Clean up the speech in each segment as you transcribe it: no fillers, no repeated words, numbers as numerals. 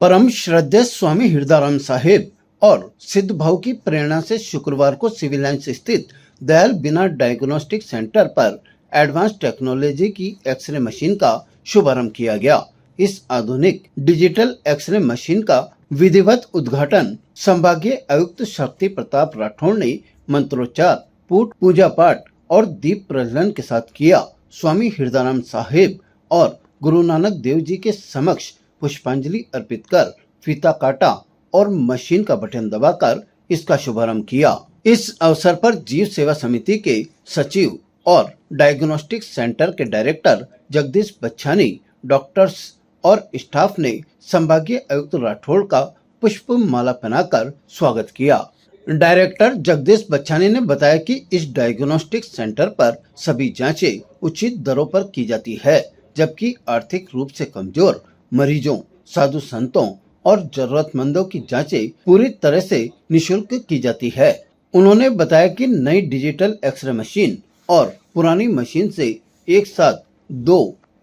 परम श्रद्धेय स्वामी हृदयराम साहिब और सिद्ध भाव की प्रेरणा से शुक्रवार को सिविल लाइंस स्थित दयाल बिना डायग्नोस्टिक सेंटर पर एडवांस टेक्नोलॉजी की एक्सरे मशीन का शुभारंभ किया गया। इस आधुनिक डिजिटल एक्सरे मशीन का विधिवत उद्घाटन संभागीय आयुक्त शक्ति प्रताप राठौड़ ने मंत्रोच्चार, पूजा पाठ और दीप प्रज्वलन के साथ किया। स्वामी हृदयराम साहिब और गुरु नानक देव जी के समक्ष पुष्पांजलि अर्पित कर फीता काटा और मशीन का बटन दबाकर इसका शुभारंभ किया। इस अवसर पर जीव सेवा समिति के सचिव और डायग्नोस्टिक सेंटर के डायरेक्टर जगदीश बच्छानी, डॉक्टर्स और स्टाफ ने संभागीय आयुक्त राठौड़ का पुष्प माला पहनाकर स्वागत किया। डायरेक्टर जगदीश बच्छानी ने बताया कि इस डायग्नोस्टिक सेंटर पर सभी जांचें उचित दरों पर की जाती है, जबकि आर्थिक रूप से कमजोर मरीजों, साधु संतों और जरूरतमंदों की जांचें पूरी तरह से निशुल्क की जाती है। उन्होंने बताया कि नई डिजिटल एक्सरे मशीन और पुरानी मशीन से एक साथ 2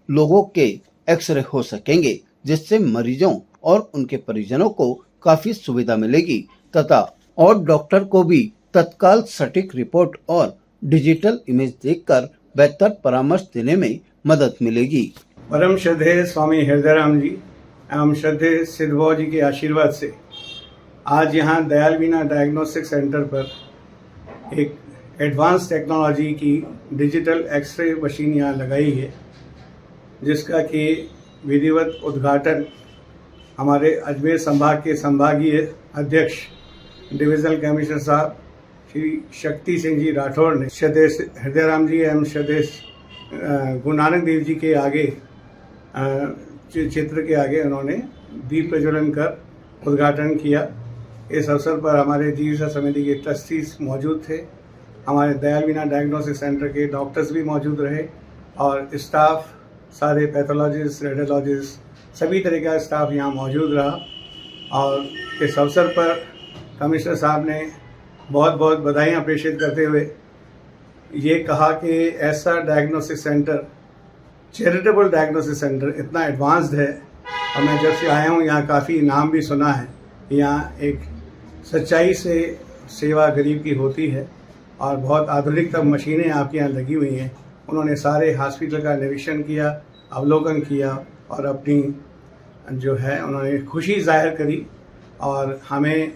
लोगों के एक्सरे हो सकेंगे, जिससे मरीजों और उनके परिजनों को काफी सुविधा मिलेगी तथा और डॉक्टर को भी तत्काल सटीक रिपोर्ट और डिजिटल इमेज देखकर बेहतर परामर्श देने में मदद मिलेगी। परम श्रद्धेय स्वामी हृदयराम जी एवं श्रद्धेय सिद्ध भाव जी के आशीर्वाद से आज यहाँ दयाल बीना डायग्नोस्टिक सेंटर पर एक एडवांस टेक्नोलॉजी की डिजिटल एक्सरे मशीन यहाँ लगाई है, जिसका कि विधिवत उद्घाटन हमारे अजमेर संभाग के संभागीय अध्यक्ष डिविजनल कमिश्नर साहब श्री शक्ति सिंह जी राठौड़ ने श्रद्धेय हृदयराम जी एवं श्रद्धेय गुरु नानक देव जी के आगे चित्र के आगे उन्होंने दीप प्रज्वलन कर उद्घाटन किया। इस अवसर पर हमारे जीव सेवा समिति के ट्रस्टीज मौजूद थे, हमारे दयाल बीना डायग्नोस्टिक सेंटर के डॉक्टर्स भी मौजूद रहे और स्टाफ, सारे पैथोलॉजिस्ट, रेडियोलॉजिस्ट, सभी तरह का स्टाफ यहाँ मौजूद रहा। और इस अवसर पर कमिश्नर साहब ने बहुत बहुत बधाइयाँ प्रेषित करते हुए ये कहा कि ऐसा diagnostic centre, charitable diagnostic centre इतना एडवांस्ड है, और मैं जब से आया हूँ यहाँ काफ़ी नाम भी सुना है। यहाँ एक सच्चाई से सेवा गरीब की होती है और बहुत आधुनिकतम मशीनें आपके यहाँ लगी हुई हैं। उन्होंने सारे हॉस्पिटल का निरीक्षण किया, अवलोकन किया और अपनी जो है उन्होंने खुशी जाहिर करी और हमें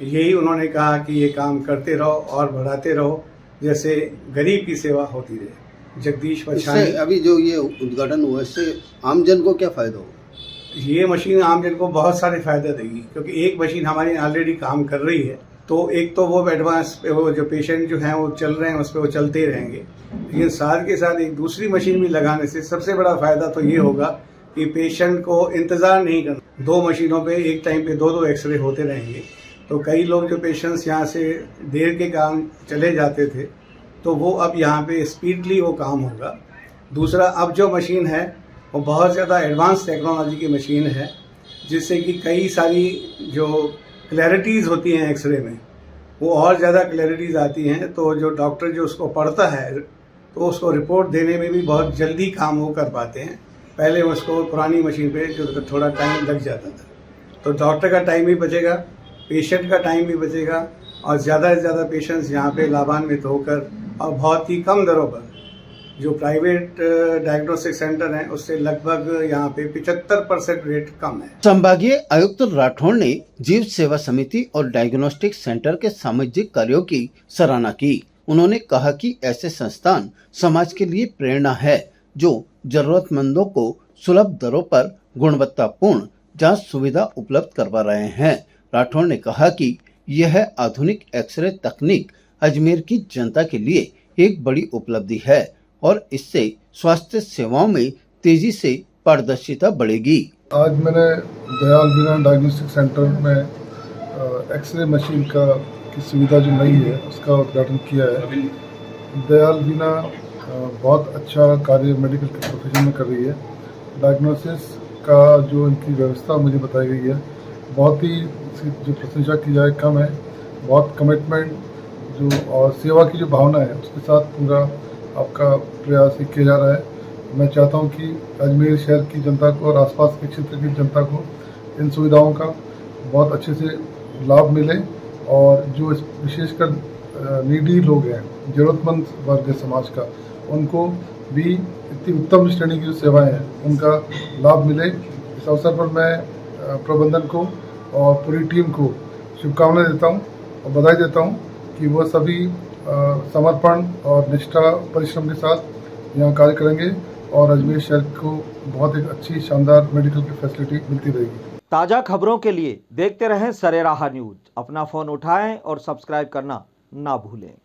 यही उन्होंने कहा कि ये काम करते रहो और बढ़ाते रहो, जैसे गरीब की सेवा होती रहे। जगदीश बच्छानी, अभी जो ये उद्घाटन हुआ, इससे आमजन को क्या फायदा होगा? ये मशीन आमजन को बहुत सारे फायदा देगी, क्योंकि एक मशीन हमारी ऑलरेडी काम कर रही है। तो एक तो वो एडवांस वो जो पेशेंट जो हैं वो चल रहे हैं उस पर वो चलते रहेंगे, लेकिन साथ के साथ एक दूसरी मशीन भी लगाने से सबसे बड़ा फायदा तो ये होगा कि पेशेंट को इंतज़ार नहीं करना। 2 मशीनों पे एक टाइम पे 2-2 एक्सरे होते रहेंगे। तो कई लोग जो पेशेंट्स यहाँ से देर के कारण चले जाते थे, तो वो अब यहाँ पे स्पीडली वो काम होगा। दूसरा, अब जो मशीन है वो बहुत ज़्यादा एडवांस टेक्नोलॉजी की मशीन है, जिससे कि कई सारी जो क्लैरिटीज़ होती हैं एक्सरे में वो और ज़्यादा क्लैरिटीज़ आती हैं। तो जो डॉक्टर जो उसको पढ़ता है तो उसको रिपोर्ट देने में भी बहुत जल्दी काम वो कर पाते हैं। पहले उसको पुरानी मशीन पे जो थोड़ा टाइम लग जाता था, तो डॉक्टर का टाइम भी बचेगा, पेशेंट का टाइम भी बचेगा और ज़्यादा से ज़्यादा पेशेंट्स यहाँ पे लाभान्वित होकर और बहुत ही कम दरों पर, जो प्राइवेट डायग्नोस्टिक सेंटर हैं उससे लगभग यहाँ पे 75% रेट कम है। संभागीय आयुक्त राठौड़ ने जीव सेवा समिति और डायग्नोस्टिक सेंटर के सामाजिक कार्यों की सराहना की। उन्होंने कहा कि ऐसे संस्थान समाज के लिए प्रेरणा है, जो जरूरतमंदों को सुलभ दरों पर गुणवत्तापूर्ण जांच सुविधा उपलब्ध करवा रहे हैं। राठौड़ ने कहा कि यह आधुनिक एक्सरे तकनीक अजमेर की जनता के लिए एक बड़ी उपलब्धि है और इससे स्वास्थ्य सेवाओं में तेजी से पारदर्शिता बढ़ेगी। आज मैंने दयाल बीना डायग्नोस्टिक सेंटर में एक्सरे मशीन की सुविधा जो नई है उसका उद्घाटन किया है। दयाल बीना बहुत अच्छा कार्य मेडिकल के प्रोफेशन में कर रही है। डायग्नोसिस का जो इनकी व्यवस्था मुझे बताई गई है, बहुत ही जो प्रशंसा की जाए कम है। बहुत कमिटमेंट जो और सेवा की जो भावना है उसके साथ पूरा आपका प्रयास किया जा रहा है। मैं चाहता हूं कि अजमेर शहर की जनता को और आसपास के क्षेत्र की जनता को इन सुविधाओं का बहुत अच्छे से लाभ मिले और जो विशेषकर नीडी लोग हैं, ज़रूरतमंद वर्ग है समाज का, उनको भी इतनी उत्तम श्रेणी की जो सेवाएं हैं उनका लाभ मिले। इस अवसर पर मैं प्रबंधन को और पूरी टीम को शुभकामनाएं देता हूं और बधाई देता हूं कि वह सभी समर्पण और निष्ठा परिश्रम के साथ यहाँ कार्य करेंगे और अजमेर शहर को बहुत एक अच्छी शानदार मेडिकल की फैसिलिटी मिलती रहेगी। ताज़ा खबरों के लिए देखते रहें सरेराह न्यूज। अपना फ़ोन उठाएं और सब्सक्राइब करना ना भूलें।